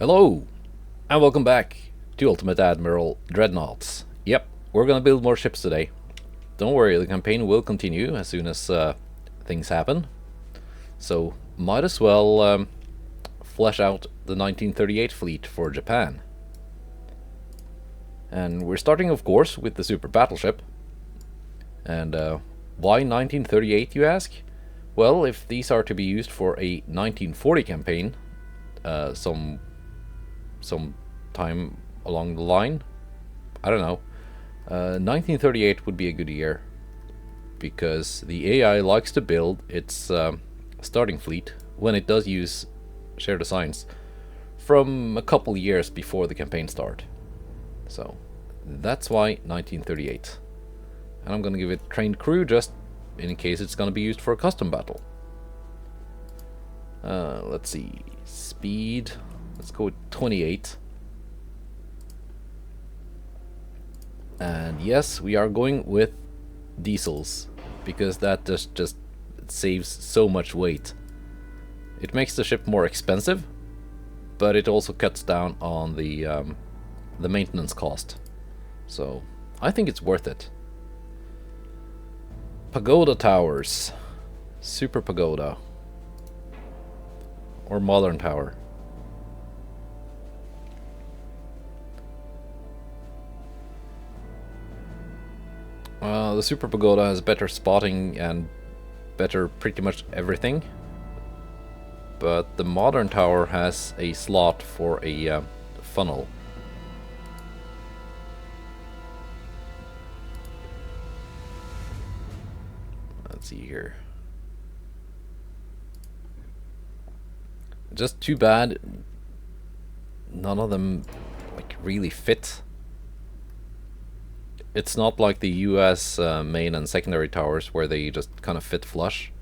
Hello, and welcome back to Ultimate Admiral Dreadnoughts. Yep, we're gonna build more ships today. Don't worry, the campaign will continue as soon as things happen. So, might as well flesh out the 1938 fleet for Japan. And we're starting, of course, with the super battleship. And why 1938, you ask? Well, if these are to be used for a 1940 campaign, some time along the line, I don't know, 1938 would be a good year, because the AI likes to build its starting fleet when it does use shared designs from a couple years before the campaign start. So that's why 1938. And I'm gonna give it trained crew just in case it's gonna be used for a custom battle. Let's see, speed, let's go with 28. And yes, we are going with diesels, because that just saves so much weight. It makes the ship more expensive, but it also cuts down on the maintenance cost. So I think it's worth it. Pagoda towers, super pagoda, or modern tower. The Super Pagoda has better spotting and better pretty much everything, but the modern tower has a slot for a funnel. Let's see here. Just too bad none of them like really fit. It's not like the US main and secondary towers where they just kind of fit flush.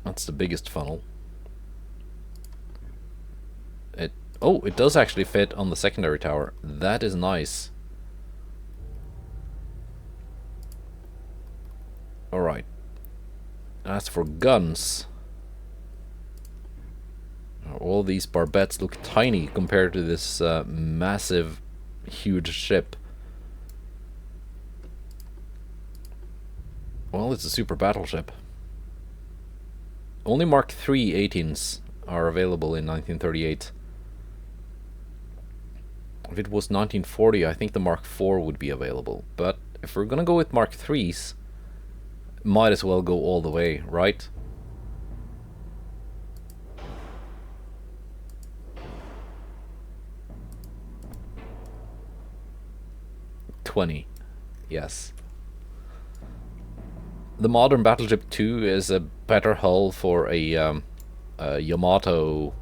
That's the biggest funnel. It does actually fit on the secondary tower. That is nice. Alright. As for guns, all these barbettes look tiny compared to this massive, huge ship. Well, it's a super battleship. Only Mark III 18s are available in 1938. If it was 1940, I think the Mark IV would be available. But if we're gonna go with Mark IIIs, might as well go all the way, right? Yes. The modern Battleship 2 is a better hull for a Yamato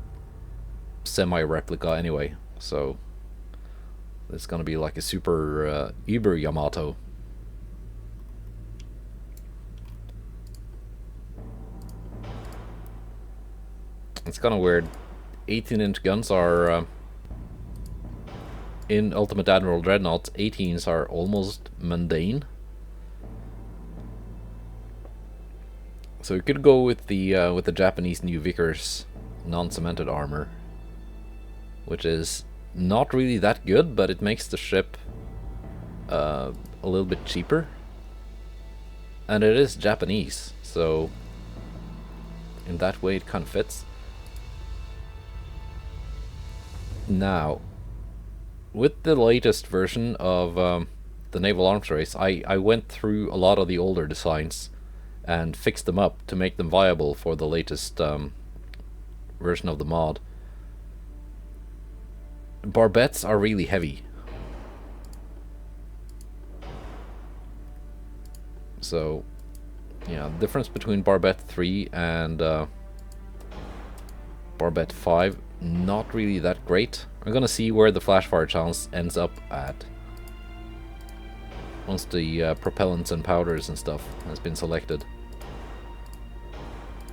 semi-replica anyway, so it's gonna be like a super Uber Yamato. It's kind of weird. 18-inch guns are in Ultimate Admiral Dreadnoughts. 18s are almost mundane. So we could go with the Japanese New Vickers non-cemented armor, which is not really that good, but it makes the ship a little bit cheaper, and it is Japanese, so in that way it kind of fits. Now, with the latest version of the Naval Arms Race, I went through a lot of the older designs and fixed them up to make them viable for the latest version of the mod. Barbettes are really heavy. So, yeah, the difference between Barbette 3 and Barbette 5, not really that great. I'm gonna see where the flashfire chance ends up at once the propellants and powders and stuff has been selected.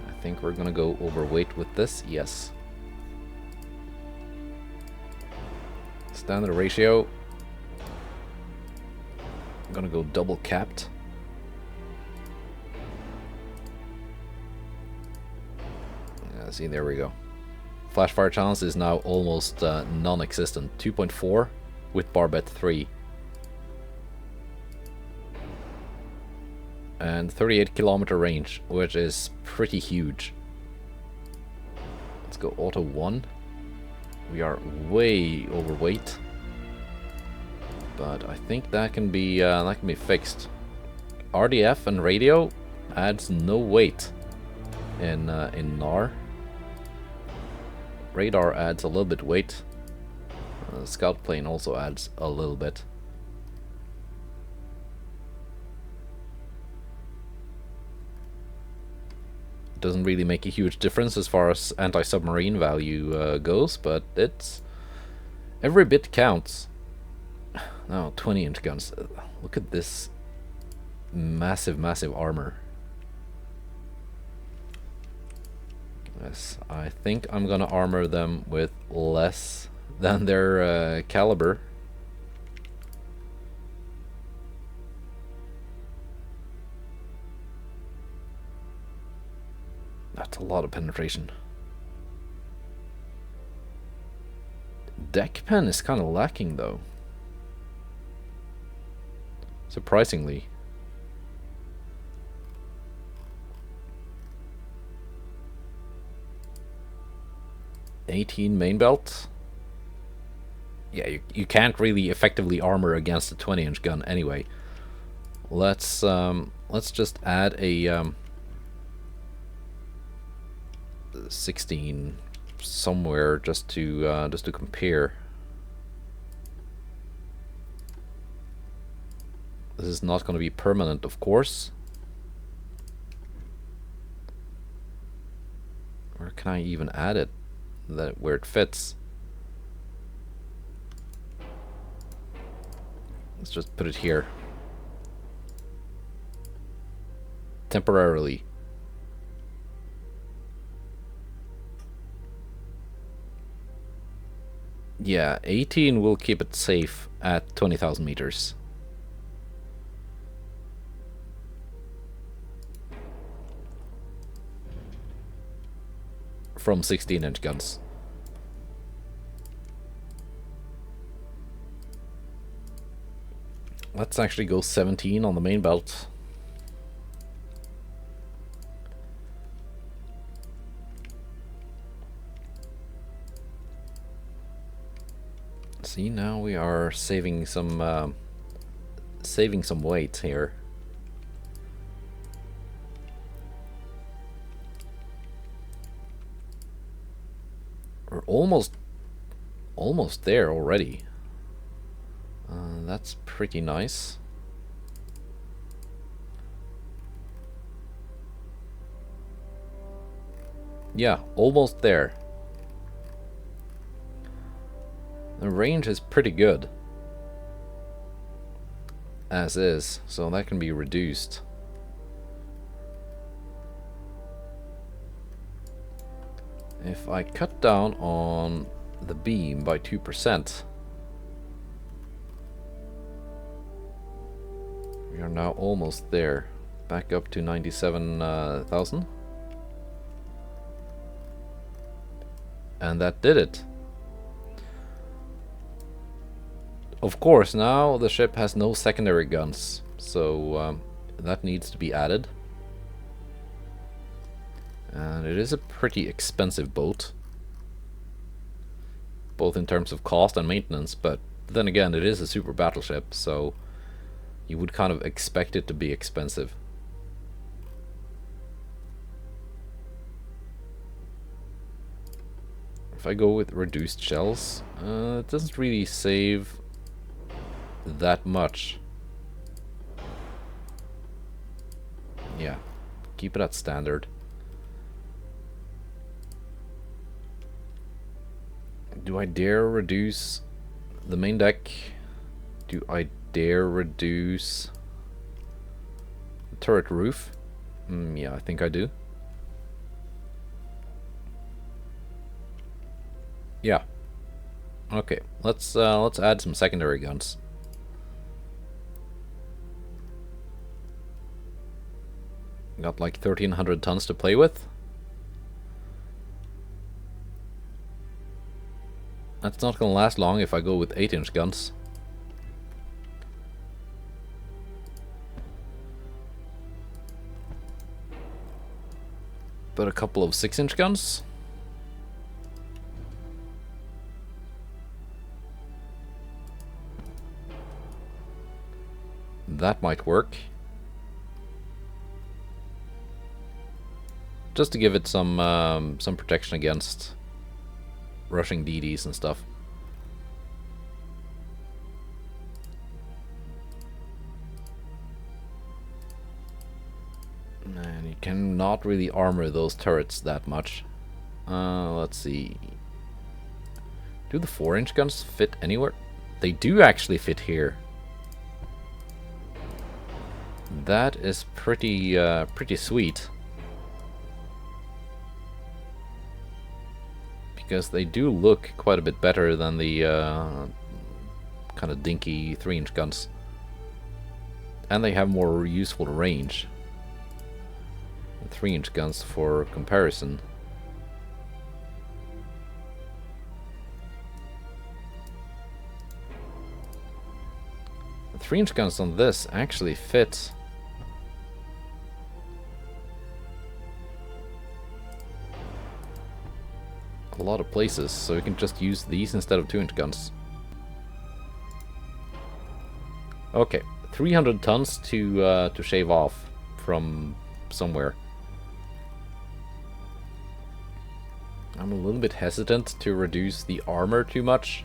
I think we're gonna go overweight with this, yes. Standard ratio. I'm gonna go double capped. See, there we go. Flash fire chance is now almost non-existent. 2.4 with barbette 3. And 38 km range, which is pretty huge. Let's go auto 1. We are way overweight, but I think that can be fixed. RDF and radio adds no weight in NAR. Radar adds a little bit weight. Scout plane also adds a little bit. Doesn't really make a huge difference as far as anti-submarine value goes, but it's every bit counts. Now 20-inch guns. Look at this massive armor. Yes, I think I'm gonna armor them with less than their caliber. That's a lot of penetration. Deck pen is kind of lacking though. Surprisingly. $18 main belt. Yeah, you can't really effectively armor against a 20-inch gun anyway. Let's just add a 16 somewhere just to compare. This is not going to be permanent, of course. Where can I even add it? Where it fits. Let's just put it here. Temporarily. Yeah, 18 will keep it safe at 20,000 meters. From 16-inch guns. Let's actually go 17 on the main belt. See, now we are saving some weight here. We're almost there already. That's pretty nice. Yeah, almost there. The range is pretty good as is, so that can be reduced. If I cut down on the beam by 2%, we are now almost there. Back up to 97,000. And that did it. Of course, now the ship has no secondary guns, so that needs to be added. And it is a pretty expensive boat, both in terms of cost and maintenance, but then again, it is a super battleship, so you would kind of expect it to be expensive. If I go with reduced shells, it doesn't really save that much. Yeah, keep it at standard. Do I dare reduce the main deck? Do I dare reduce the turret roof? Yeah, I think I do. Yeah. Okay, let's add some secondary guns. Got like 1,300 tons to play with. That's not gonna last long if I go with 8-inch guns. But a couple of 6-inch guns. That might work. Just to give it some protection against rushing DDs and stuff. And you cannot really armor those turrets that much. Let's see. Do the 4-inch guns fit anywhere? They do actually fit here. That is pretty sweet. Because they do look quite a bit better than the kind of dinky 3-inch guns. And they have more useful range. 3-inch guns for comparison. The 3-inch guns on this actually fit a lot of places, so you can just use these instead of 2-inch guns. Okay, 300 tons to shave off from somewhere. I'm a little bit hesitant to reduce the armor too much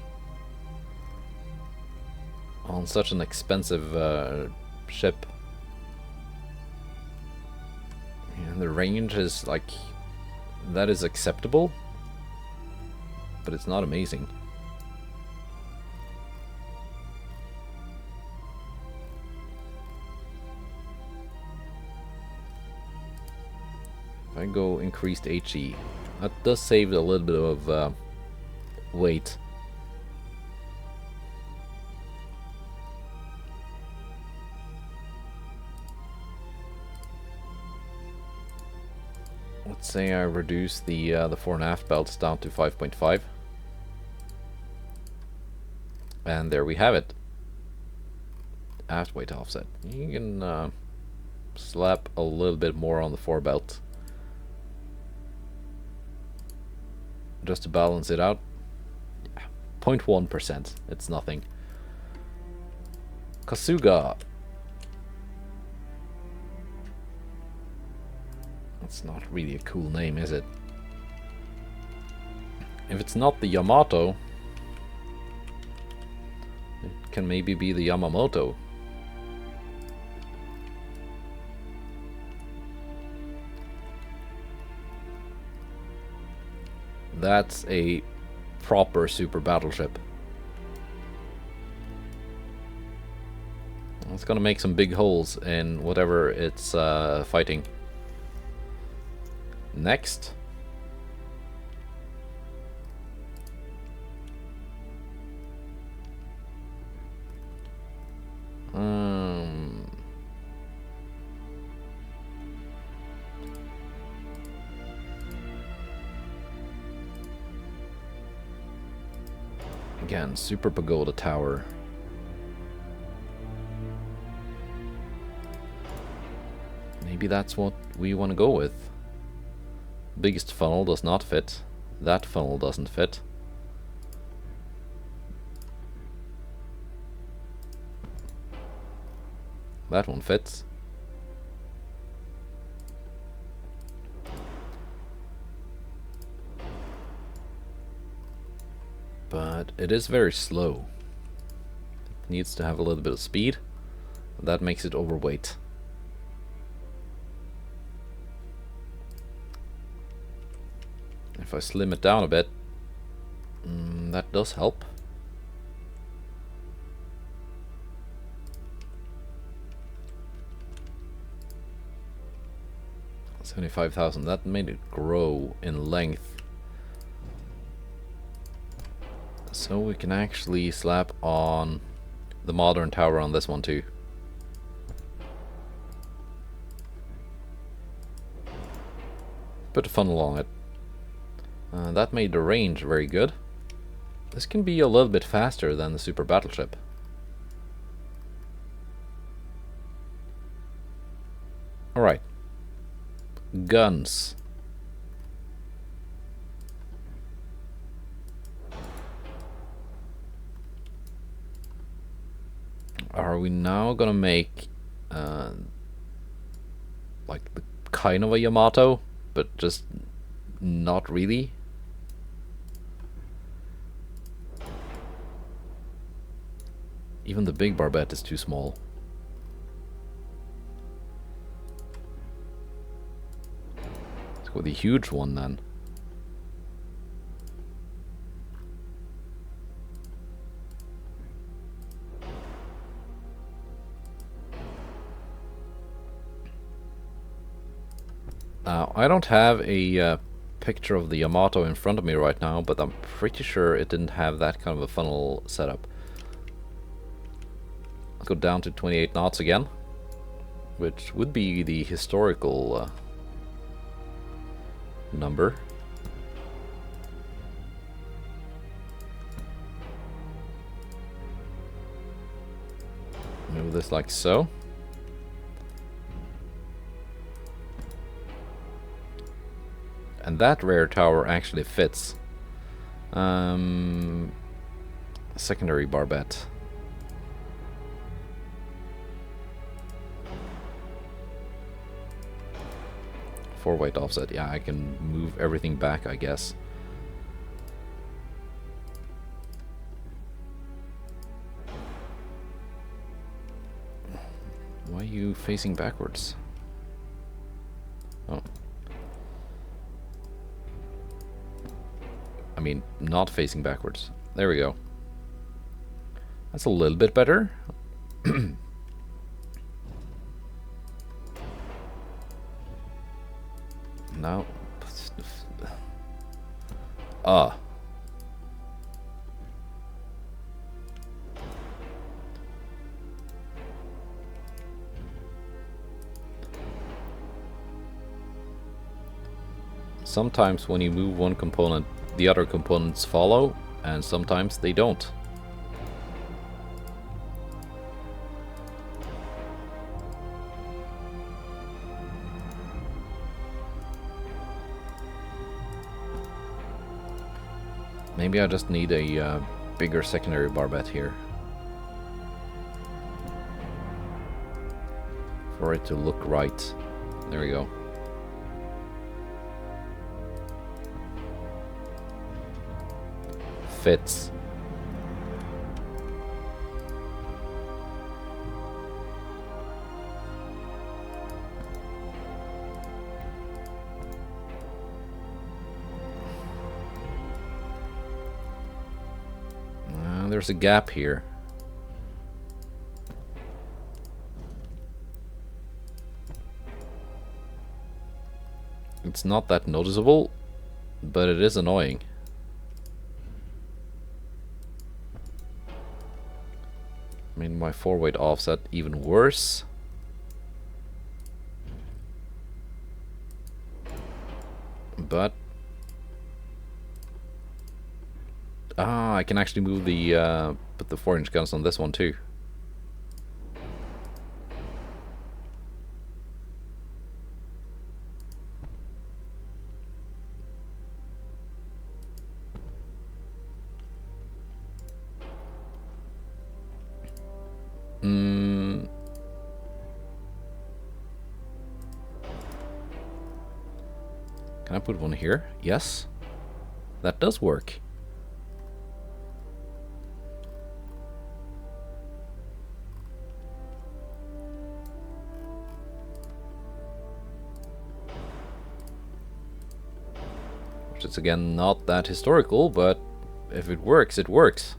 on such an expensive ship. And the range is like, that is acceptable, but it's not amazing. If I go increased HE, that does save a little bit of weight. Let's say I reduce the fore and aft belts down to 5.5. And there we have it. Aft weight offset. You can slap a little bit more on the fore belt, just to balance it out. 0.1%. It's nothing. Kasuga. That's not really a cool name, is it? If it's not the Yamato, it can maybe be the Yamamoto. That's a proper super battleship. It's gonna make some big holes in whatever it's fighting. Next. Again, Super Pagoda Tower. Maybe that's what we want to go with. Biggest funnel does not fit. That funnel doesn't fit. That one fits. But it is very slow. It needs to have a little bit of speed. That makes it overweight. If I slim it down a bit, that does help. $75,000. That made it grow in length. So we can actually slap on the modern tower on this one too. Put a funnel on it. That made the range very good. This can be a little bit faster than the super battleship. Alright. Guns. Are we now gonna make like the kind of a Yamato, but just not really? Even the big barbette is too small. Let's go with the huge one then. Now, I don't have a picture of the Yamato in front of me right now, but I'm pretty sure it didn't have that kind of a funnel setup. Let's go down to 28 knots again, which would be the historical number. Move this like so. And that rear tower actually fits. Secondary barbette. Four-weight offset. Yeah, I can move everything back, I guess. Why are you facing backwards? Oh. I mean, not facing backwards. There we go. That's a little bit better. Now. Ah. Sometimes when you move one component, the other components follow, and sometimes they don't. Maybe I just need a bigger secondary barbette here for it to look right. There we go. Fits. There's a gap here. It's not that noticeable, but it is annoying. I mean, my four-weight offset even worse. But I can actually move the put the 4-inch guns on this one too. Can I put one here? Yes. That does work. Which is again not that historical, but if it works, it works.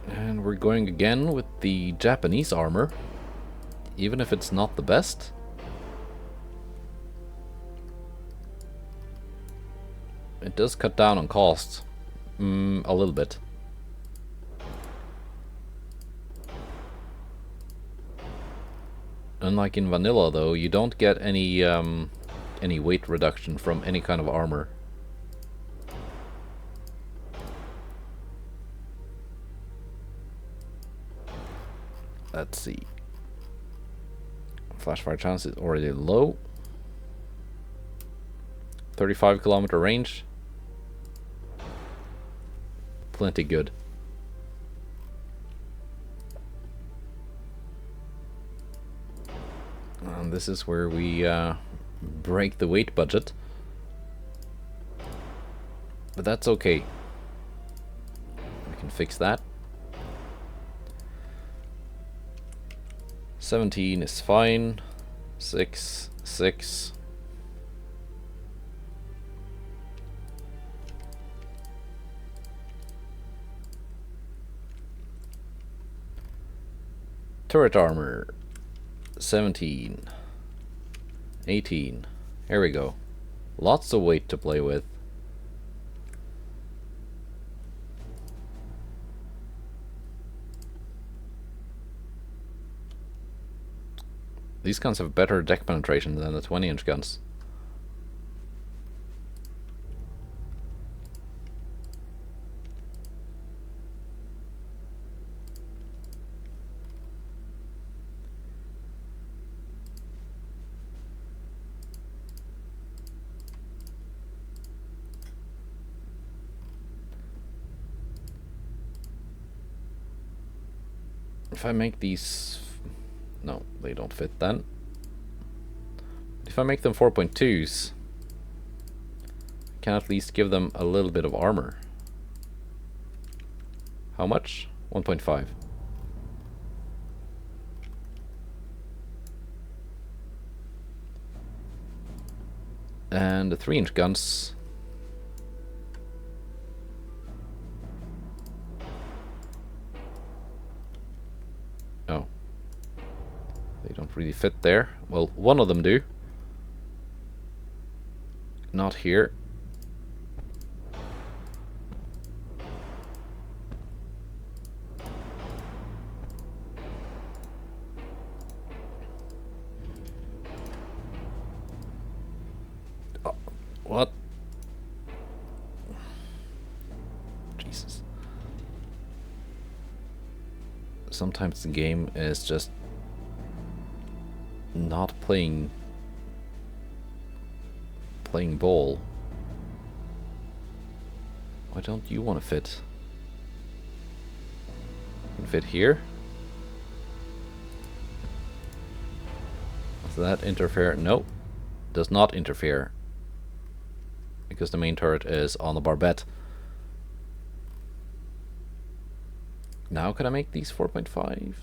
And we're going again with the Japanese armor, even if it's not the best. It does cut down on costs a little bit. Unlike in vanilla though, you don't get any any weight reduction from any kind of armor. Let's see. Flashfire chance is already low. 35-kilometer range. Plenty good. And this is where we break the weight budget. But that's okay. We can fix that. 17 is fine. 6, 6. Turret armor. 17. 18. Here we go. Lots of weight to play with. These guns have better deck penetration than the 20-inch guns. If I make these... No, they don't fit then. If I make them 4.2s, I can at least give them a little bit of armor. How much? 1.5. And the 3-inch guns. Oh. They don't really fit there. Well, one of them do. Not here. Oh, what? Jesus. Sometimes the game is just not playing ball. Why don't you want to fit? You can fit here. Does that interfere? No, does not interfere, because the main turret is on the barbette. Now can I make these 4.5?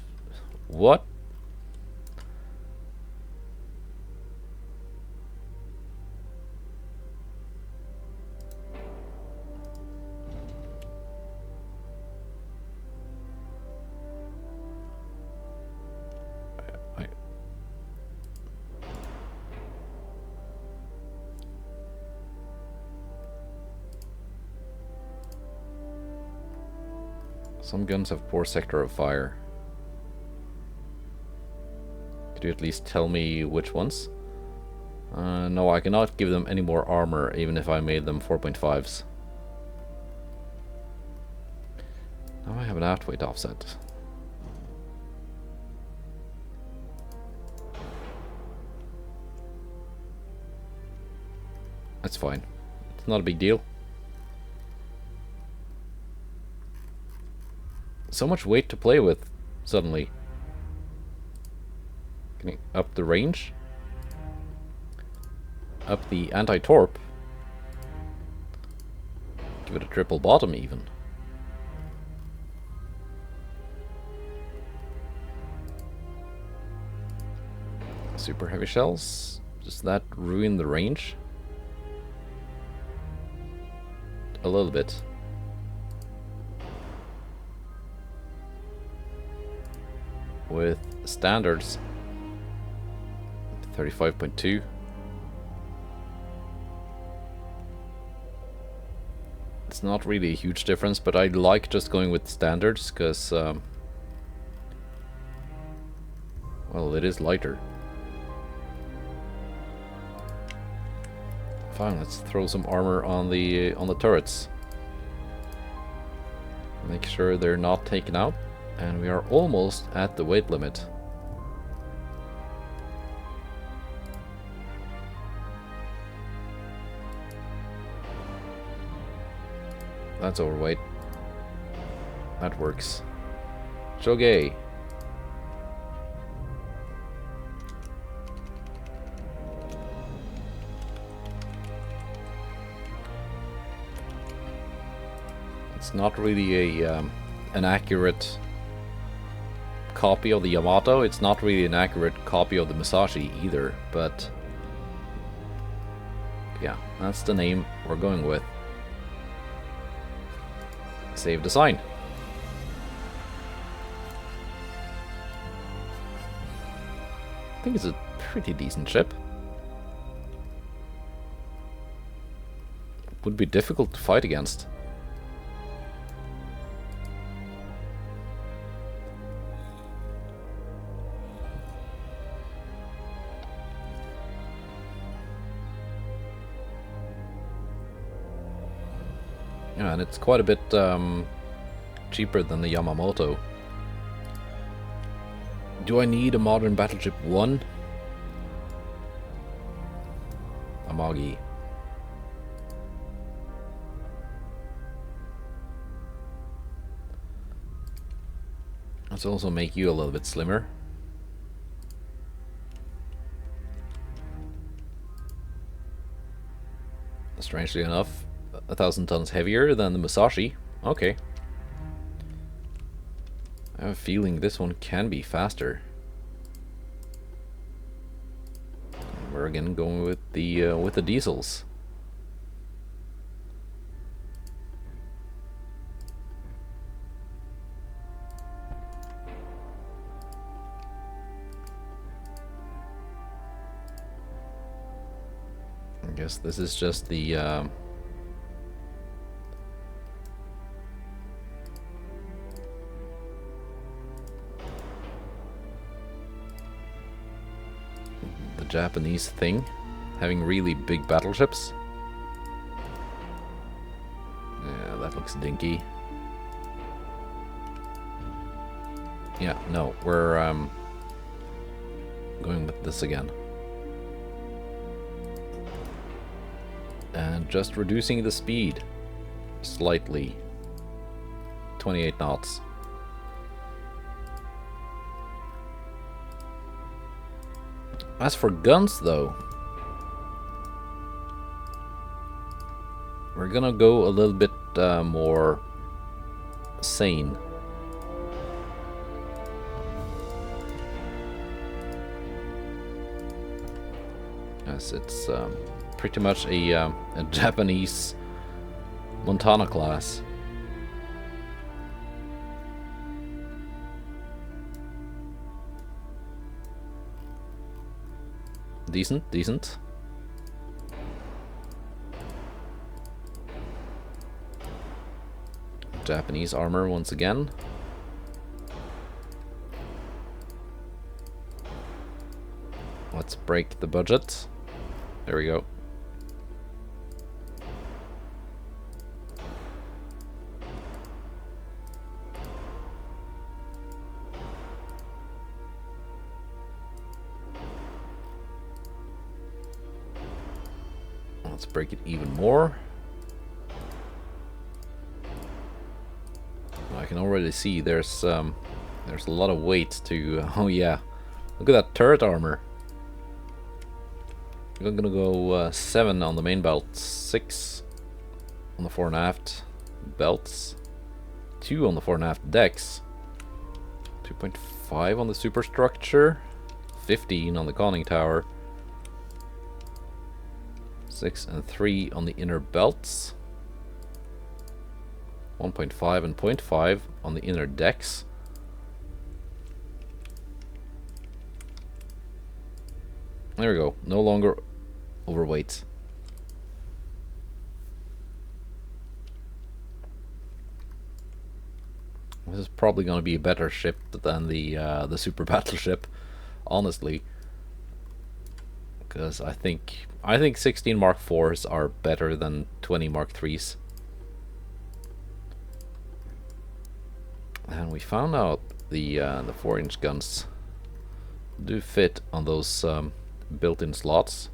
What? Some guns have poor sector of fire. Could you at least tell me which ones? No, I cannot give them any more armor, even if I made them 4.5s. Now I have an outweight offset. That's fine. It's not a big deal. So much weight to play with, suddenly. Can I up the range? Up the anti-torp? Give it a triple bottom, even. Super heavy shells? Does that ruin the range? A little bit. With standards, 35.2. It's not really a huge difference, but I like just going with standards because, well, it is lighter. Fine, let's throw some armor on the turrets. Make sure they're not taken out. And we are almost at the weight limit. That's overweight. That works. Shoge. It's not really a an accurate copy of the Yamato. It's not really an accurate copy of the Musashi either, but yeah, that's the name we're going with. Save design. I think it's a pretty decent ship. Would be difficult to fight against. Yeah, and it's quite a bit cheaper than the Yamamoto. Do I need a modern battleship 1? Amagi. Let's also make you a little bit slimmer. Strangely enough, 1,000 tons heavier than the Musashi. Okay. I have a feeling this one can be faster. We're again going with the diesels. I guess this is just the Japanese thing, having really big battleships. Yeah, that looks dinky. Yeah, no, we're going with this again. And just reducing the speed slightly. 28 knots. As for guns, though, we're gonna go a little bit more sane. Yes, it's pretty much a Japanese Montana class. Decent, decent. Japanese armor once again. Let's break the budget. There we go. Let's break it even more. I can already see there's a lot of weight to. Oh yeah, look at that turret armor. I'm gonna go 7 on the main belt, 6 on the fore and aft belts, 2 on the fore and aft decks, 2.5 on the superstructure, 15 on the conning tower, 6 and 3 on the inner belts, 1.5 and 0.5 on the inner decks. There we go, no longer overweight. This is probably going to be a better ship than the super battleship, honestly. because I think 16 Mark IVs are better than 20 Mark IIIs. And we found out the 4-inch guns do fit on those built-in slots.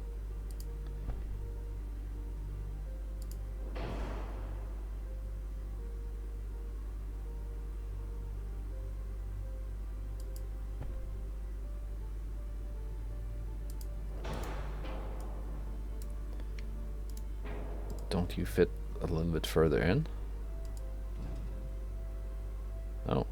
Don't you fit a little bit further in? Oh.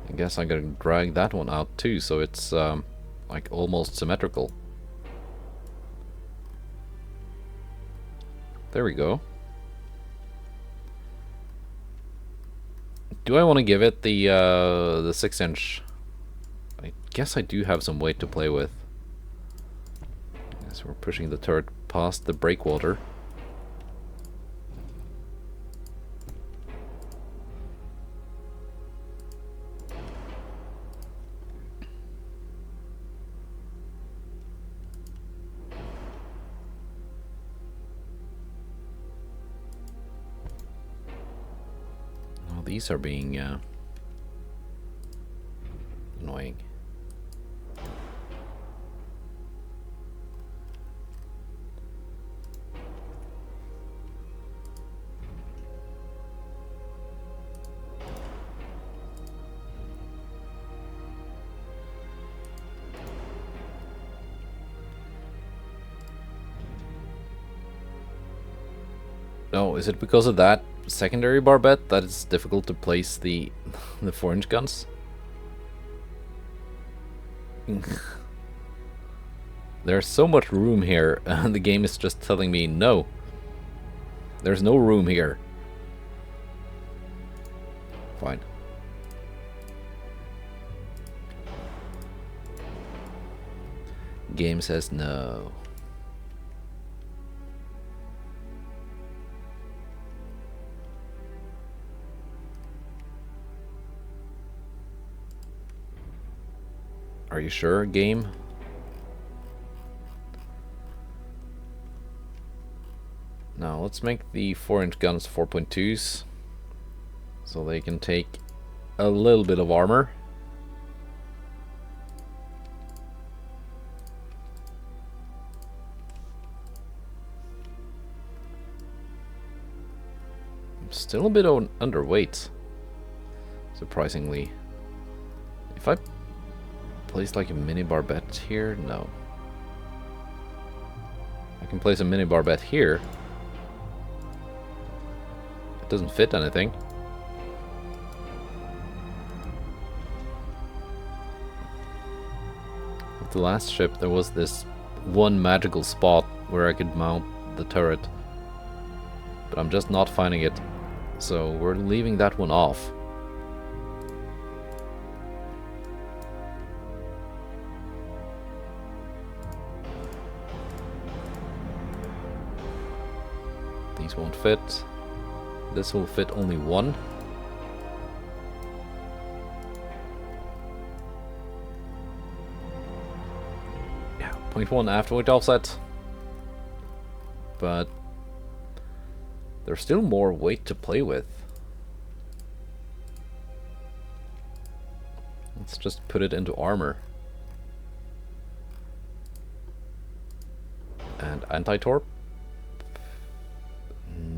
I guess I gotta drag that one out too, so it's like almost symmetrical. There we go. Do I want to give it the 6-inch? I guess I do have some weight to play with. We're pushing the turret past the breakwater. Oh, these are being annoying. No, is it because of that secondary barbette that it's difficult to place the 4-inch guns? There's so much room here, and the game is just telling me no. There's no room here. Fine. Game says no. Are you sure, game? Now let's make the 4-inch guns 4.2s so they can take a little bit of armor. I'm still a bit underweight, surprisingly. If I place like a mini barbette here? No. I can place a mini barbette here. It doesn't fit anything. With the last ship there was this one magical spot where I could mount the turret, but I'm just not finding it, so we're leaving that one off. These won't fit. This will fit only one. Yeah, 0.1 afterweight offset. But there's still more weight to play with. Let's just put it into armor. And anti-torp.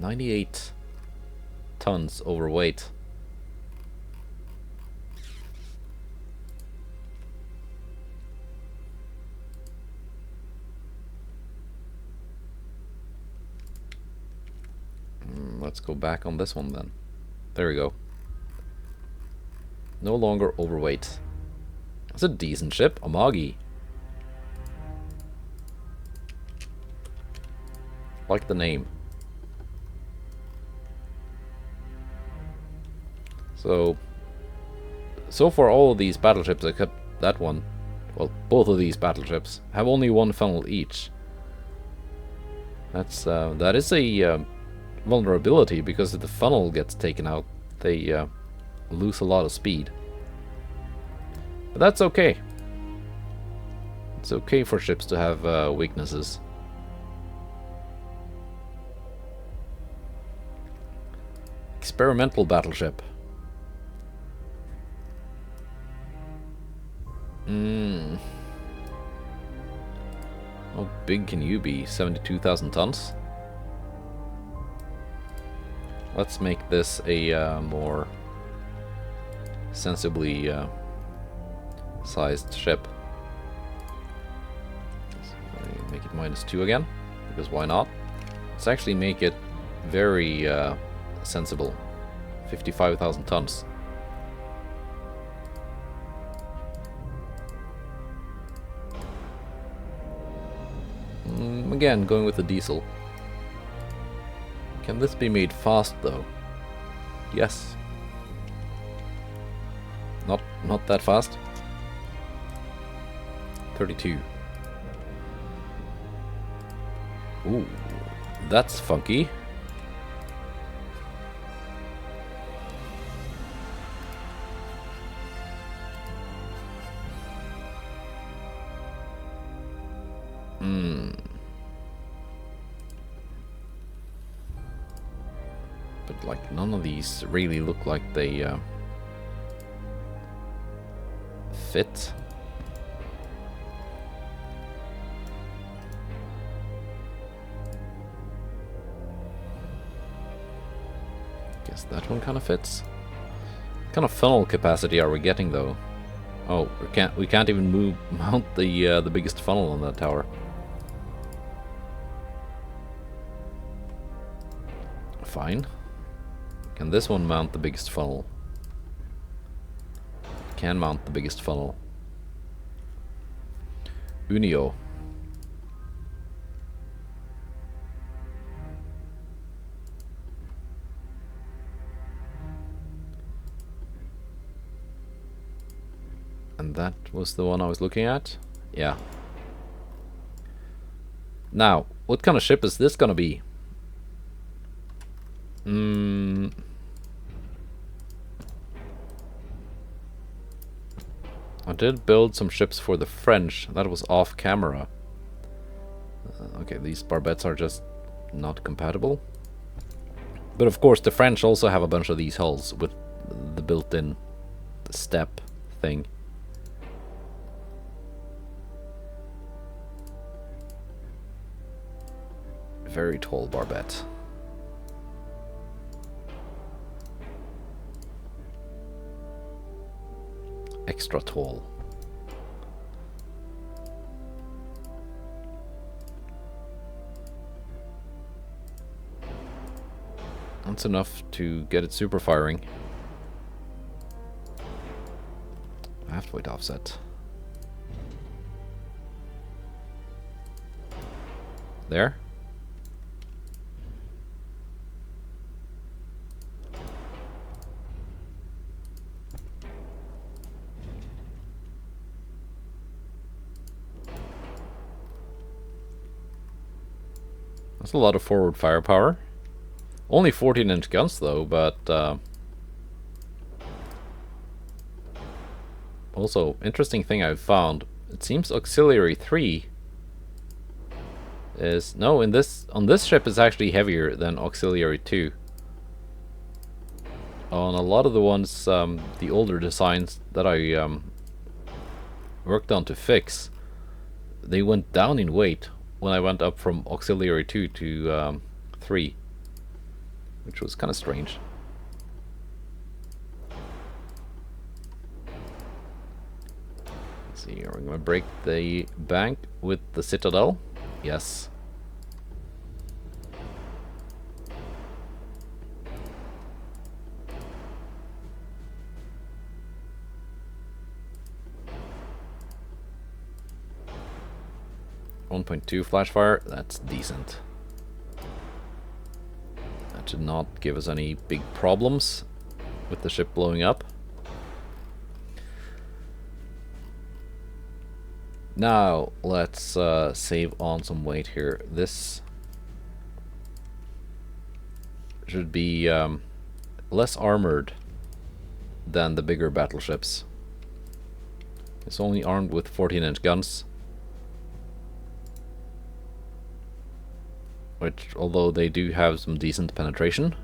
98 tons overweight. Let's go back on this one then. There we go. No longer overweight. That's a decent ship, Amagi. Like the name. So far all of these battleships except that one, well, both of these battleships have only one funnel each. That is a vulnerability, because if the funnel gets taken out, they lose a lot of speed. But that's okay. It's okay for ships to have weaknesses. Experimental battleship. How big can you be? 72,000 tons? Let's make this a more sensibly sized ship. So make it -2 again, because why not? Let's actually make it very sensible. 55,000 tons. Again, going with the diesel. Can this be made fast though? Yes. Not that fast. 32. Ooh, that's funky. But like none of these really look like they fit. Guess that one kind of fits. What kind of funnel capacity are we getting though? Oh, we can't even mount the biggest funnel on that tower. Fine. Can this one mount the biggest funnel? Can mount the biggest funnel. Unio. And that was the one I was looking at? Yeah. Now, what kind of ship is this gonna be? I did build some ships for the French. That was off camera. Okay, these barbettes are just not compatible. But of course, the French also have a bunch of these hulls with the built-in step thing. Very tall barbette. Extra tall. That's enough to get it super firing. I have to wait offset. There. That's a lot of forward firepower. Only 14-inch guns though, but also interesting thing I've found. It seems auxiliary 3 is on this ship is actually heavier than auxiliary 2. On a lot of the ones, the older designs that I worked on to fix, they went down in weight when I went up from auxiliary 2 to 3, which was kind of strange. Let's see, are we going to break the bank with the Citadel? Yes. .2 flash fire, that's decent. That should not give us any big problems with the ship blowing up. Now let's save on some weight here. This should be less armored than the bigger battleships. It's only armed with 14-inch guns. Which, although they do have some decent penetration,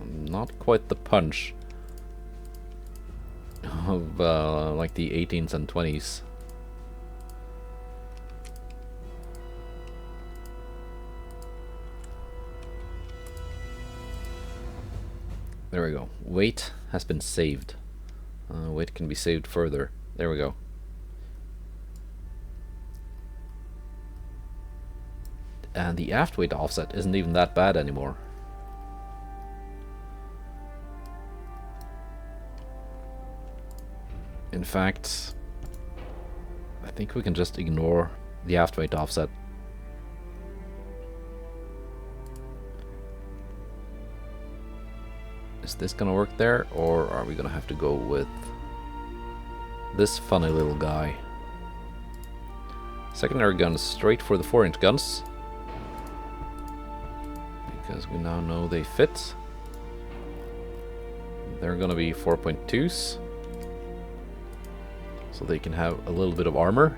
not quite the punch of like the 18s and 20s. There we go. Weight has been saved. Weight can be saved further. There we go. And the aft weight offset isn't even that bad anymore. In fact, I think we can just ignore the aft weight offset. Is this gonna work there, or are we gonna have to go with this funny little guy? Secondary guns straight for the 4-inch guns, because we now know they fit. They're gonna be 4.2s, so they can have a little bit of armor.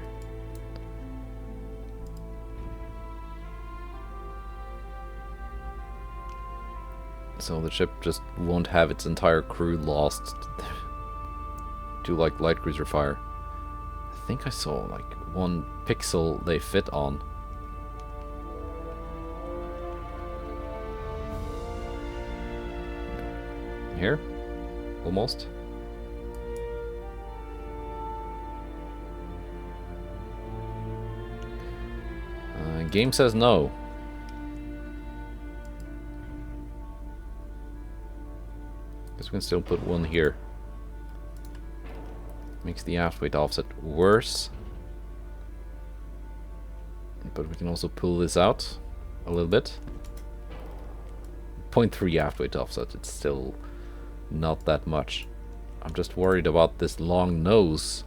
So the ship just won't have its entire crew lost to like light cruiser fire. I think I saw like 1 pixel they fit on. Here? Almost. Game says no. Guess we can still put 1 here. Makes the aft weight offset worse. But we can also pull this out a little bit. 0.3 aft weight offset, it's still not that much. I'm just worried about this long nose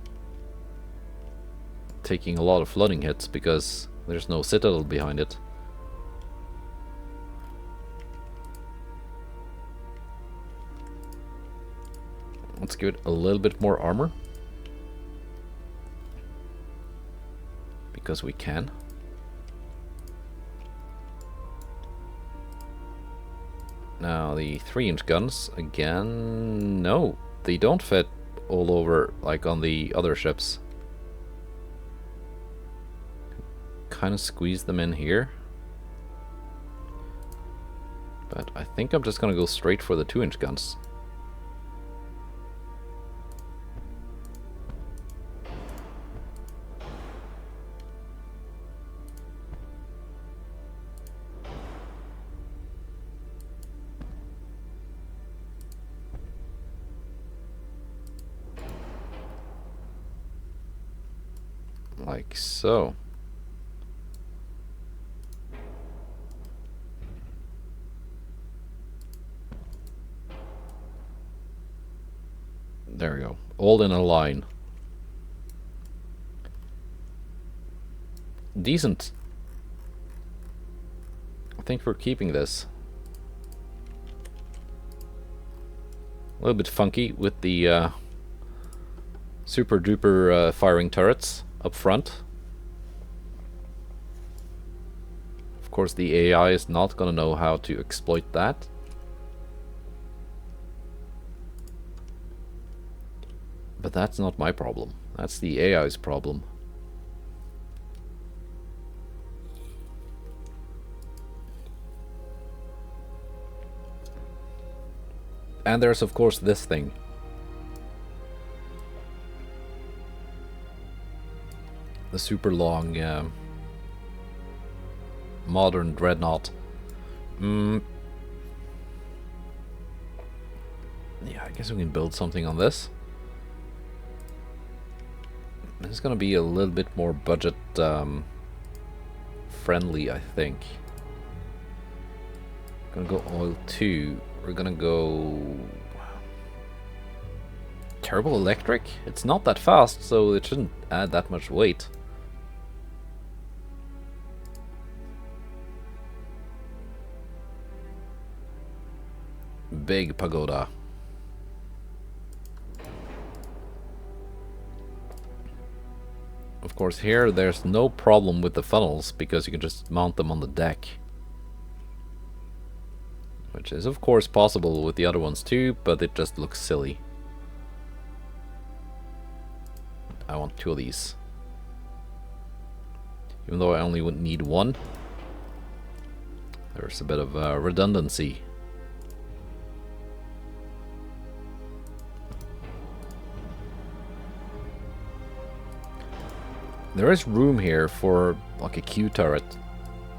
taking a lot of flooding hits because there's no citadel behind it. Let's give it a little bit more armor. Because we can. Now the 3-inch guns, again, no, they don't fit all over like on the other ships. Kind of squeeze them in here. But I think I'm just gonna go straight for the 2-inch guns. Like so. There we go. All in a line. Decent. I think we're keeping this. A little bit funky with the super duper firing turrets up front. Of course, the AI is not gonna know how to exploit that. But that's not my problem. That's the AI's problem. And there's of course this thing. The super long modern dreadnought. Yeah, I guess we can build something on this. It's gonna be a little bit more budget friendly, I think. Gonna go oil 2. We're gonna go turbo electric. It's not that fast, so it shouldn't add that much weight. Big pagoda. Of course, here there's no problem with the funnels because you can just mount them on the deck. Which is of course possible with the other ones too, but it just looks silly. I want 2 of these. Even though I only would need 1. There's a bit of redundancy. There is room here for like a Q turret.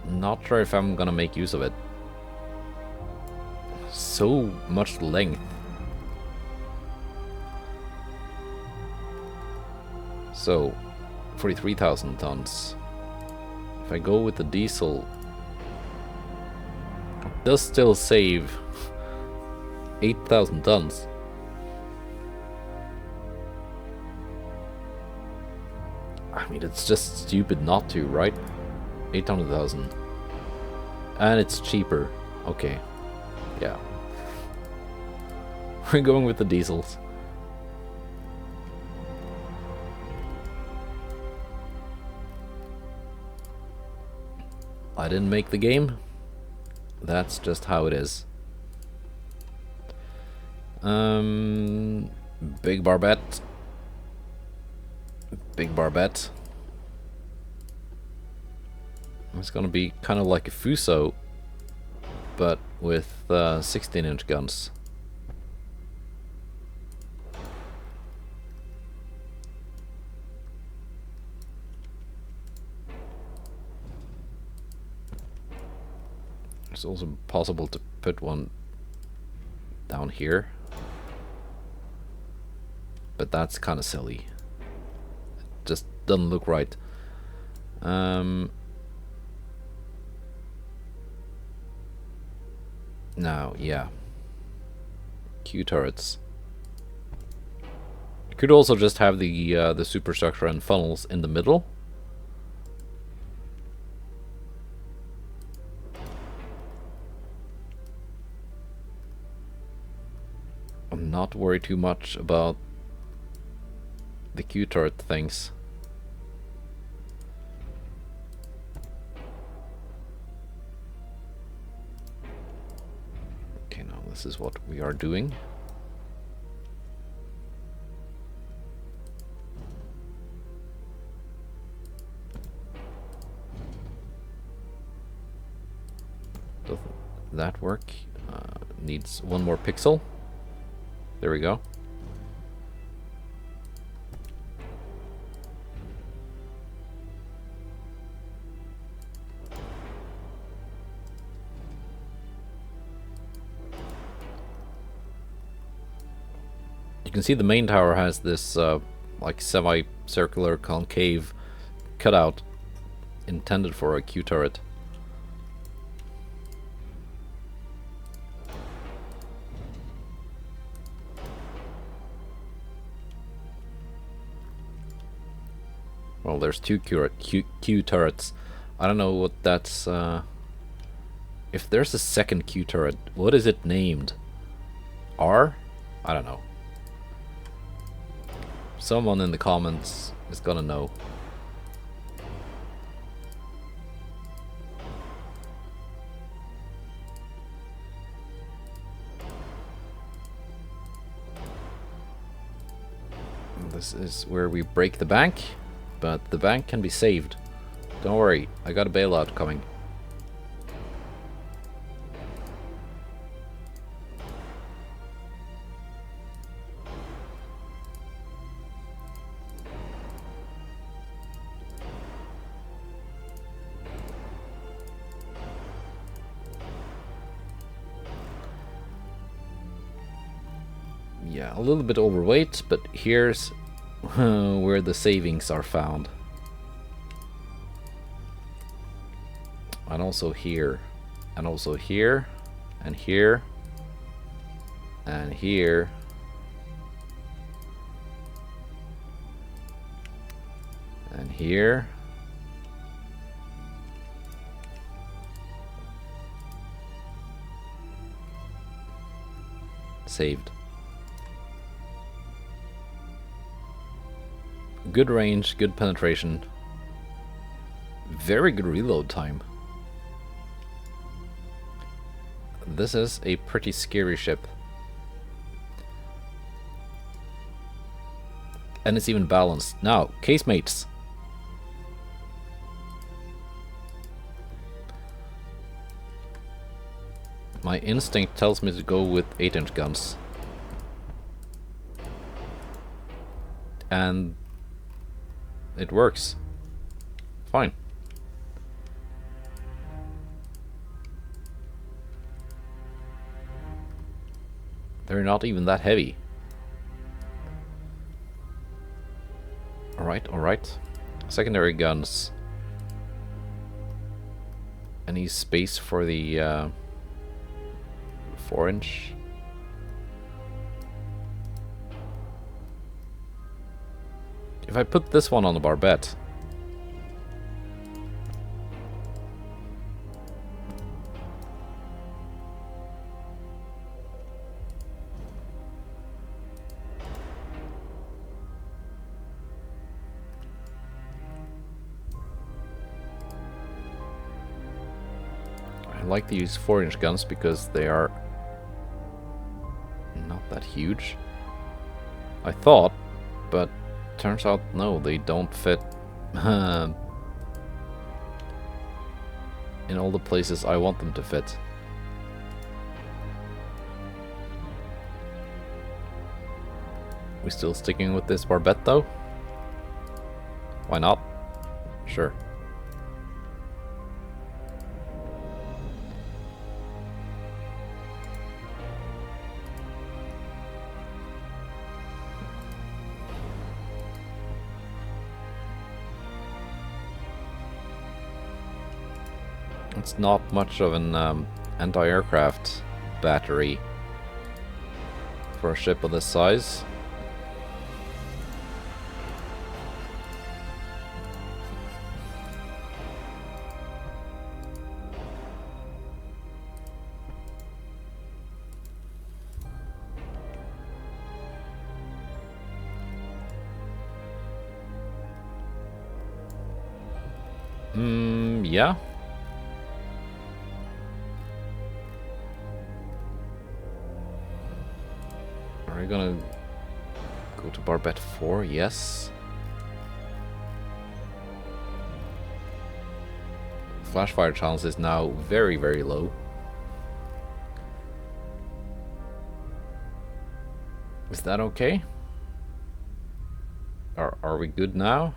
Not sure if I'm gonna make use of it. So much length. So 43,000 tons. If I go with the diesel, it does still save 8,000 tons. I mean, it's just stupid not to, right? 800,000. And it's cheaper. Okay. Yeah. We're going with the diesels. I didn't make the game. That's just how it is. Big barbette. Big barbette. It's gonna be kind of like a Fuso, but with 16-inch guns. It's also possible to put one down here, but that's kind of silly. It just doesn't look right. Now, yeah, Q turrets. You could also just have the superstructure and funnels in the middle. I'm not worried too much about the Q turret things. Okay, now this is what we are doing. Does that work? Needs 1 more pixel. There we go. You can see the main tower has this like semi-circular concave cutout intended for a Q turret. Well, there's 2 Q turrets. I don't know what that's... if there's a second Q turret, what is it named? R? I don't know. Someone in the comments is gonna know. This is where we break the bank. But the bank can be saved. Don't worry, I got a bailout coming. Yeah, a little bit overweight, but here's where the savings are found. And also here. And also here. And here. And here. And here. Saved. Good range, good penetration. Very good reload time. This is a pretty scary ship. And it's even balanced. Now, casemates. My instinct tells me to go with 8-inch guns. And it works. Fine. They're not even that heavy. Alright, alright. Secondary guns. Any space for the 4-inch? If I put this one on the barbette, I like to use 4-inch guns because they are not that huge. I thought, but turns out no, they don't fit in all the places I want them to fit. We still sticking with this barbette though? Why not? Sure. It's not much of an anti-aircraft battery for a ship of this size. Yeah. Are we gonna go to barbette 4? Yes. Flash fire chance is now very, very low. Is that okay? Are we good now?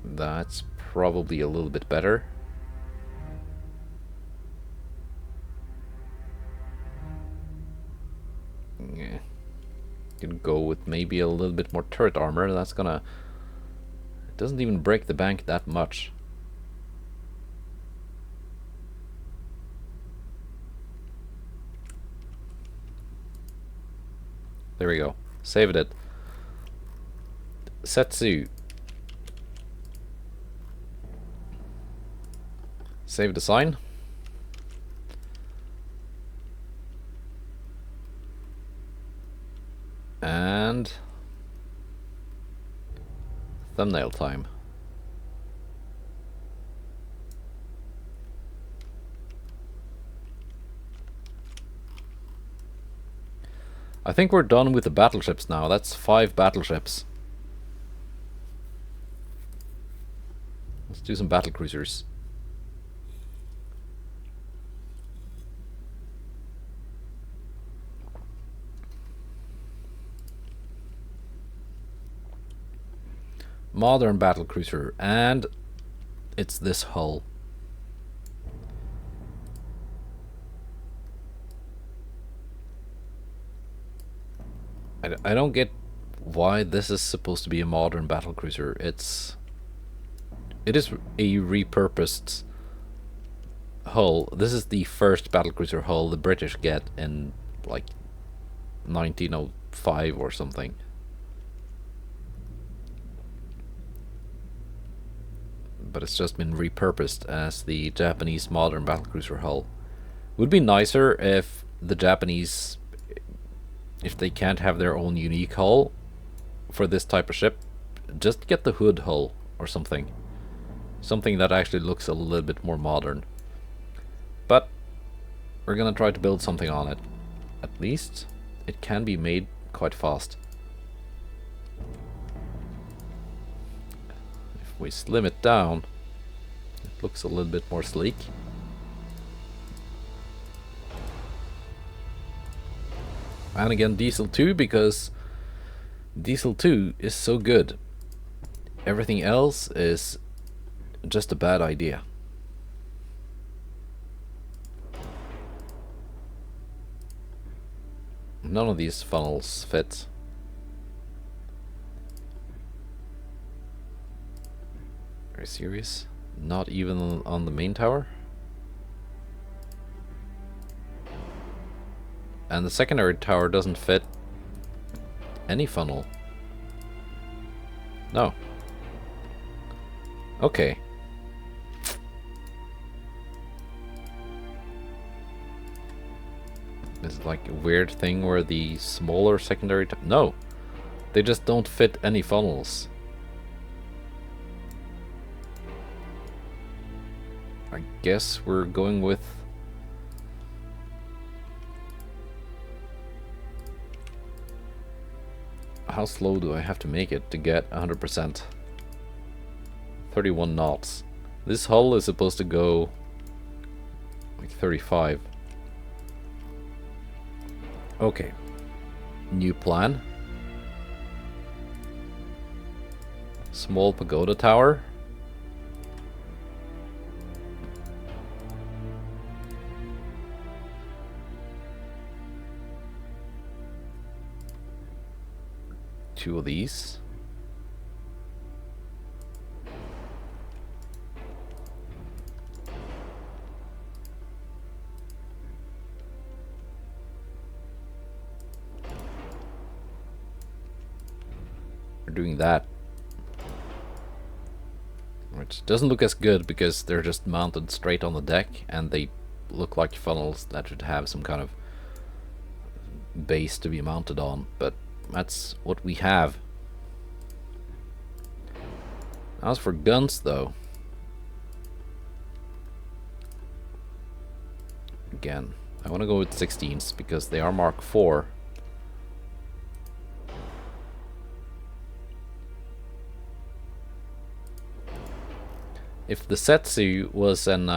That's probably a little bit better. Yeah. Can go with maybe a little bit more turret armor. That's gonna... It doesn't even break the bank that much. There we go. Saved it. Setsu. Save the sign. And thumbnail time. I think we're done with the battleships now. That's 5 battleships. Let's do some battlecruisers. Modern battlecruiser, and it's this hull. I don't get why this is supposed to be a modern battlecruiser. It is a repurposed hull. This is the first battlecruiser hull the British get in like 1905 or something. But it's just been repurposed as the Japanese modern battlecruiser hull. Would be nicer if the Japanese if they can't have their own unique hull for this type of ship, just get the hood hull or something. Something that actually looks a little bit more modern. But we're gonna try to build something on it. At least it can be made quite fast. If we slim it down, it looks a little bit more sleek. And again, Diesel 2, because Diesel 2 is so good. Everything else is just a bad idea. None of these funnels fit. Are you serious? Not even on the main tower? And the secondary tower doesn't fit any funnel. No. Okay. Is it like a weird thing where the smaller secondary no, they just don't fit any funnels. I guess we're going with how slow do I have to make it to get 100%? 31 knots. This hull is supposed to go like 35. Okay. New plan. Small pagoda tower. Two of these. We're doing that. Which doesn't look as good because they're just mounted straight on the deck and they look like funnels that should have some kind of base to be mounted on, but that's what we have. As for guns though, again, I want to go with 16s because they are Mark IV. If the Setsu was an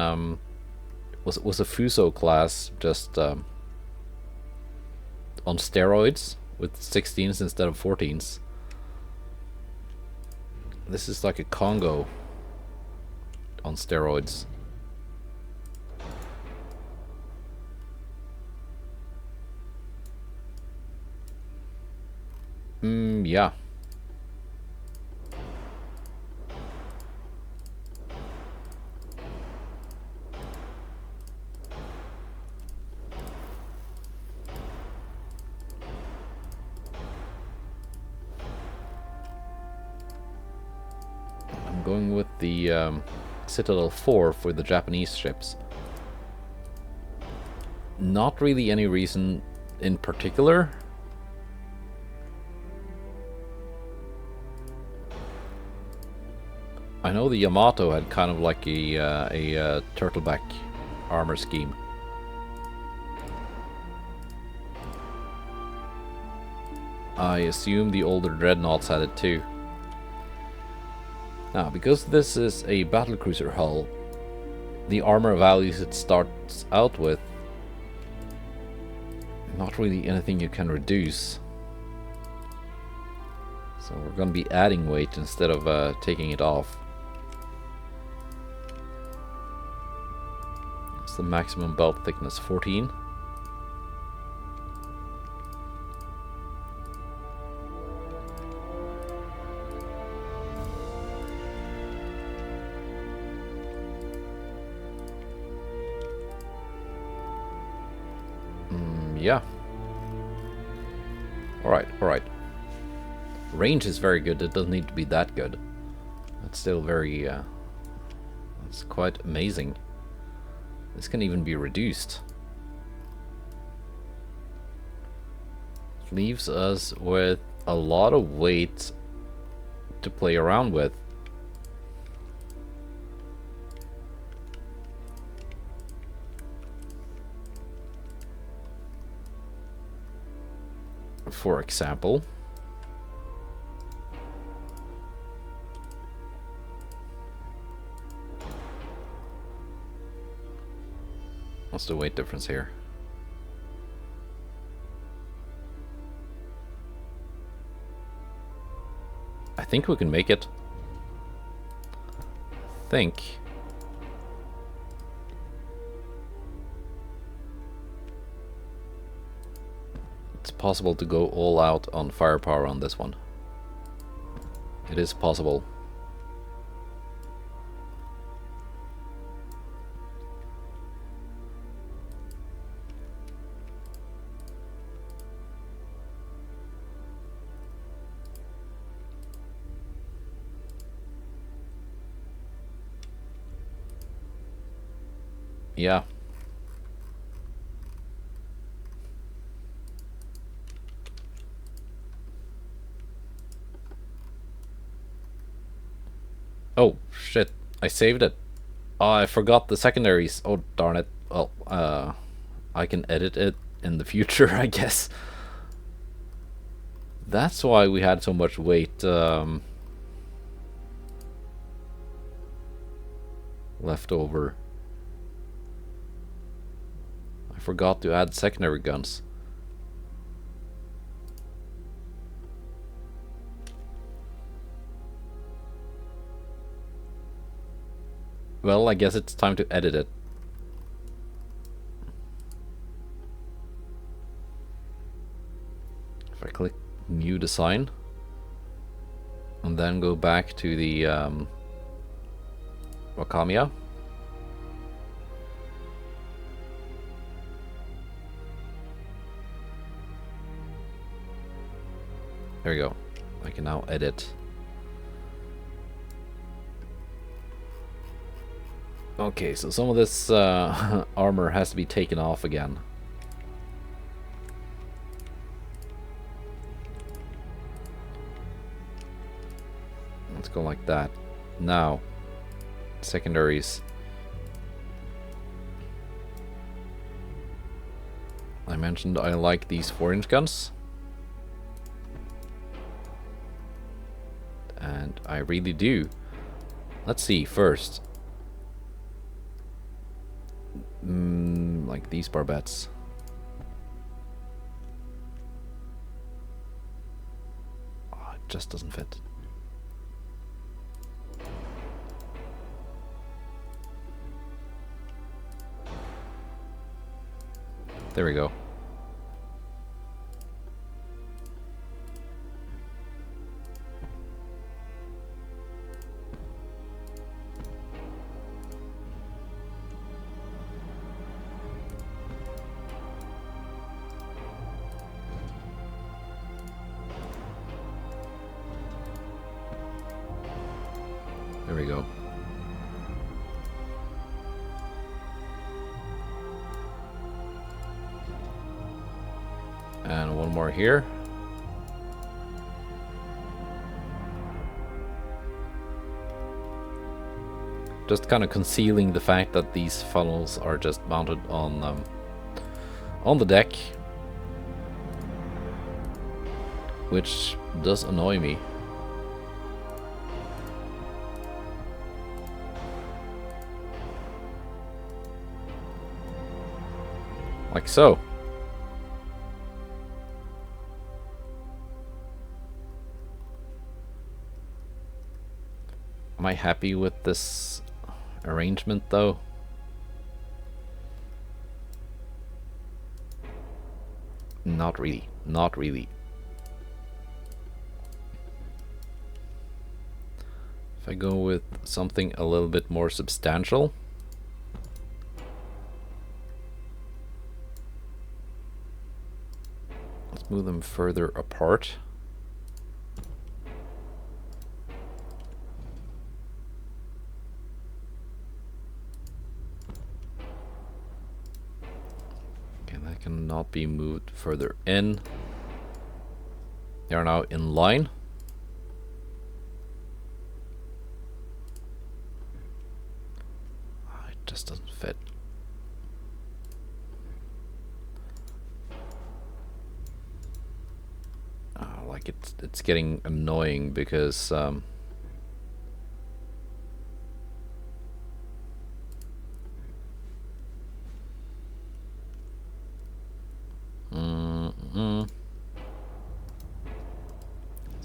was a Fuso class, just on steroids with 16s instead of 14s, this is like a Congo on steroids. Yeah. Going with the Citadel 4 for the Japanese ships. Not really any reason in particular. I know the Yamato had kind of like a turtleback armor scheme. I assume the older Dreadnoughts had it too. Now, because this is a battlecruiser hull, the armor values it starts out with, not really anything you can reduce. So we're going to be adding weight instead of taking it off. What's the maximum belt thickness? 14? Yeah. Alright, alright. Range is very good. It doesn't need to be that good. That's still very... that's quite amazing. This can even be reduced. leaves us with a lot of weight to play around with. For example, what's the weight difference here? I think we can make it. Think. It's possible to go all out on firepower on this one. It is possible. Yeah. Oh, shit. I saved it. Oh, I forgot the secondaries. Oh, darn it. Well, I can edit it in the future, I guess. That's why we had so much weight left over. I forgot to add secondary guns. Well, I guess it's time to edit it. If I click New Design and then go back to the Wakamiya. There we go. I can now edit. Okay, so some of this armor has to be taken off again. Let's go like that. Now, secondaries. I mentioned I like these 4-inch guns. And I really do. Let's see first. Like these barbettes. Oh, it just doesn't fit. There we go. There we go. And one more here. Just kind of concealing the fact that these funnels are just mounted on the deck, which does annoy me. Like so. Am I happy with this arrangement though? Not really. Not really. If I go with something a little bit more substantial. Let's move them further apart. Okay, that cannot be moved further in. They are now in line. It just doesn't fit. Like it's getting annoying because let's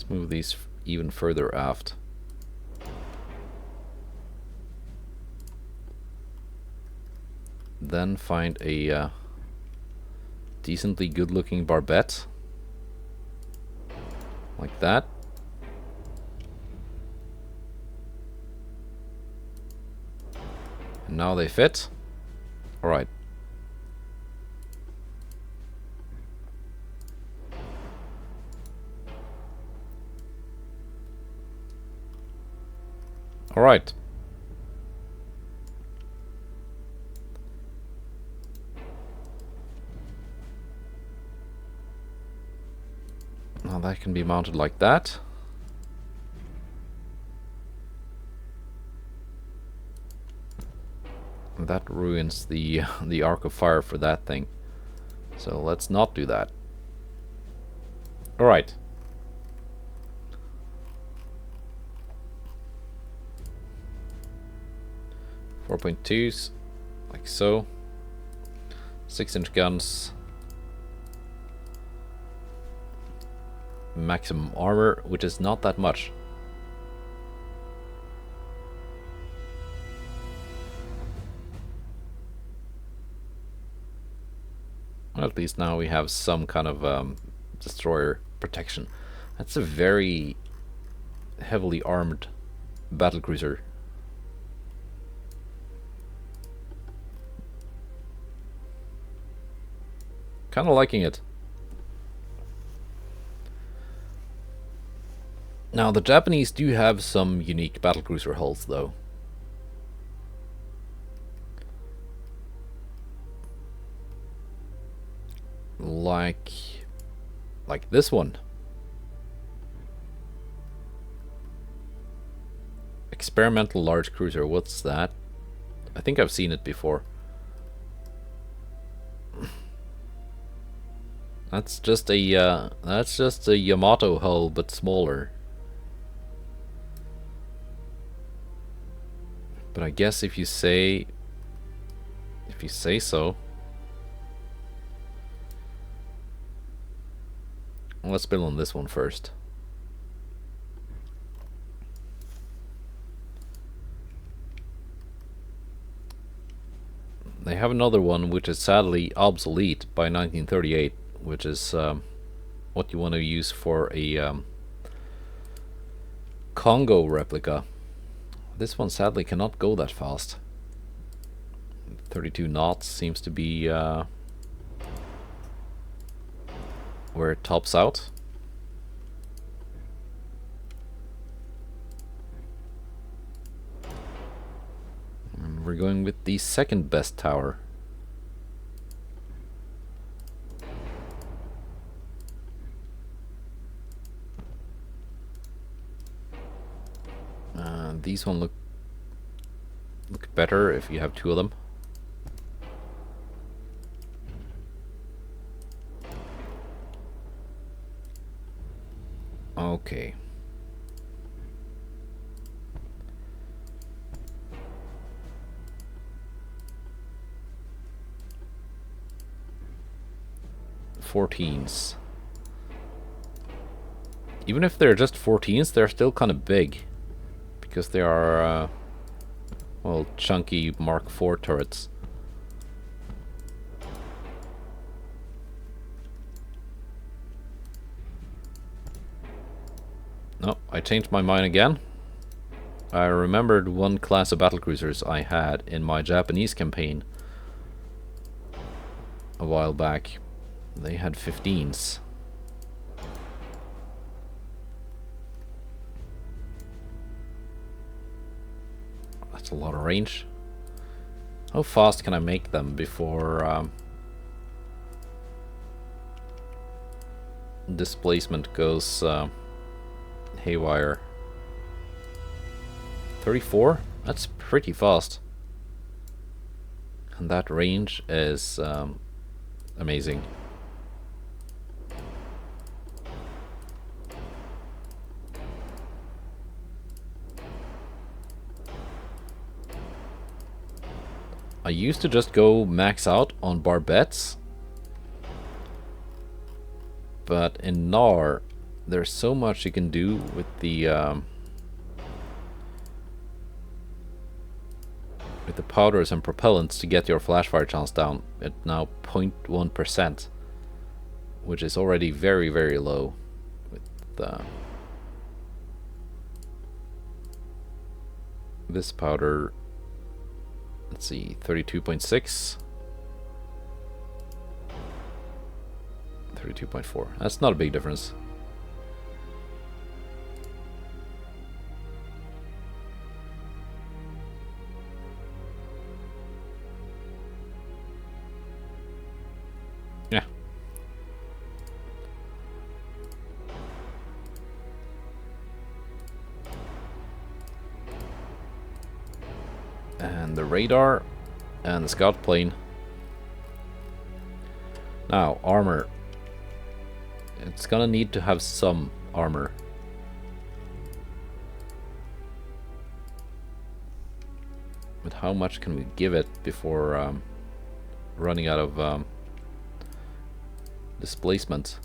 move these even further aft. Then find a decently good-looking barbette. Like that. And now they fit. Alright. Alright. Now that can be mounted like that. And that ruins the arc of fire for that thing. So let's not do that. Alright. .2s, like so. 6-inch guns. Maximum armor, which is not that much. Well, at least now we have some kind of destroyer protection. That's a very heavily armed battlecruiser. Kind of liking it. Now, the Japanese do have some unique battlecruiser hulls, though. Like this one. Experimental large cruiser, what's that? I think I've seen it before. That's just a Yamato hull, but smaller. But I guess if you say so. Let's build on this one first. They have another one which is sadly obsolete by 1938, which is what you want to use for a Congo replica. This one sadly cannot go that fast. 32 knots seems to be where it tops out. And we're going with the second best tower. These one look better if you have two of them. Okay. .14s. Even if they're just 14s, they're still kind of big. Because they are, well, chunky Mark IV turrets. No, I changed my mind again. I remembered one class of battlecruisers I had in my Japanese campaign a while back. They had 15s. That's a lot of range. How fast can I make them before displacement goes haywire. 34? That's pretty fast. And that range is amazing. I used to just go max out on barbettes, but in NAR there's so much you can do with the powders and propellants to get your flash fire chance down at now 0.1%, which is already very, very low with this powder. Let's see, 32.6, 32.4. That's not a big difference. Yeah. And the radar and the scout plane. Now, armor. It's gonna need to have some armor. But how much can we give it before running out of displacement?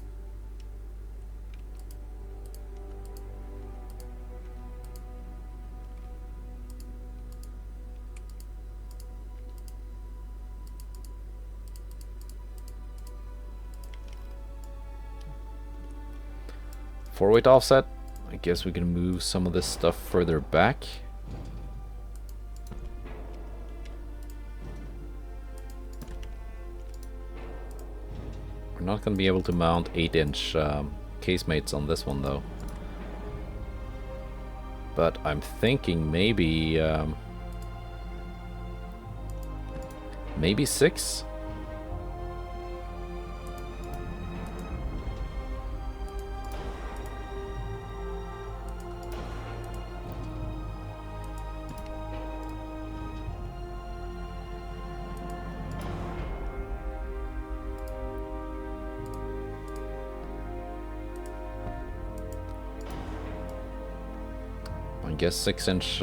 Four-weight offset. I guess we can move some of this stuff further back. We're not going to be able to mount 8-inch casemates on this one though. But I'm thinking maybe maybe 6. I guess 6-inch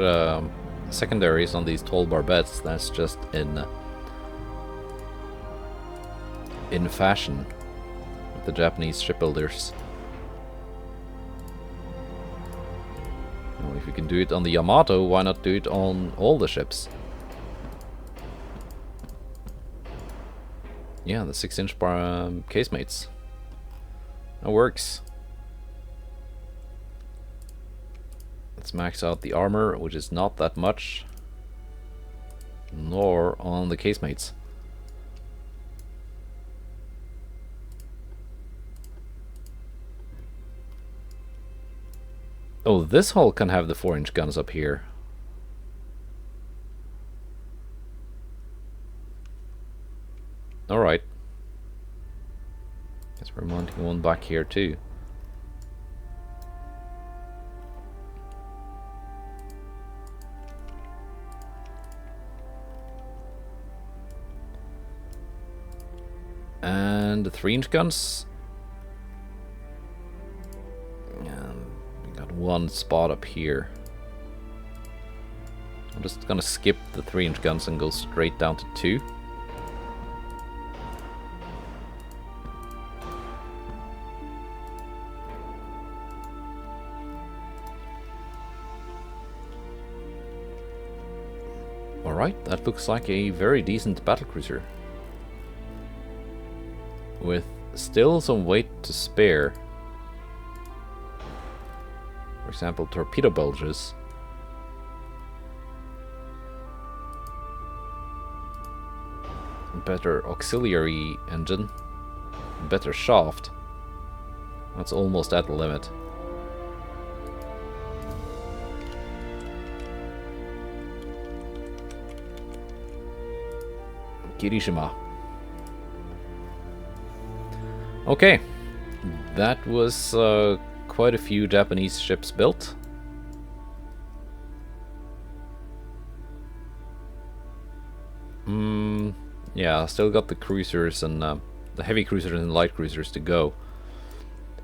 secondaries on these tall barbettes. That's just in fashion with the Japanese shipbuilders. Well, if you can do it on the Yamato, why not do it on all the ships? Yeah, the 6-inch casemates. That works. Let's max out the armor, which is not that much, nor on the casemates. Oh, this hull can have the 4-inch guns up here. Alright. Guess we're mounting one back here too. And the 3-inch guns. We got one spot up here. I'm just gonna skip the 3-inch guns and go straight down to 2. Alright, that looks like a very decent battlecruiser. With still some weight to spare. For example, torpedo bulges. Better auxiliary engine. Better shaft. That's almost at the limit. Kirishima. Okay, that was quite a few Japanese ships built. Yeah, still got the cruisers and the heavy cruisers and light cruisers to go,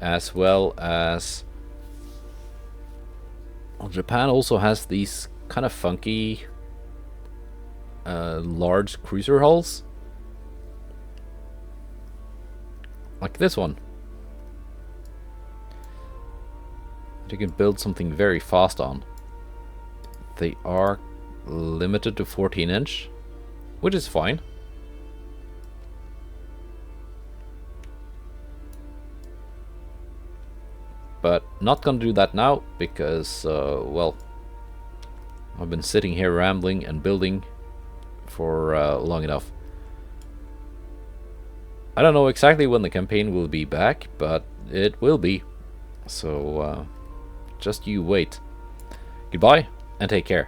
as well as well, Japan also has these kind of funky large cruiser hulls, like this one. You can build something very fast on. They are limited to 14-inch, which is fine. But not gonna do that now because, well, I've been sitting here rambling and building for long enough. I don't know exactly when the campaign will be back, but it will be. So, just you wait. Goodbye, and take care.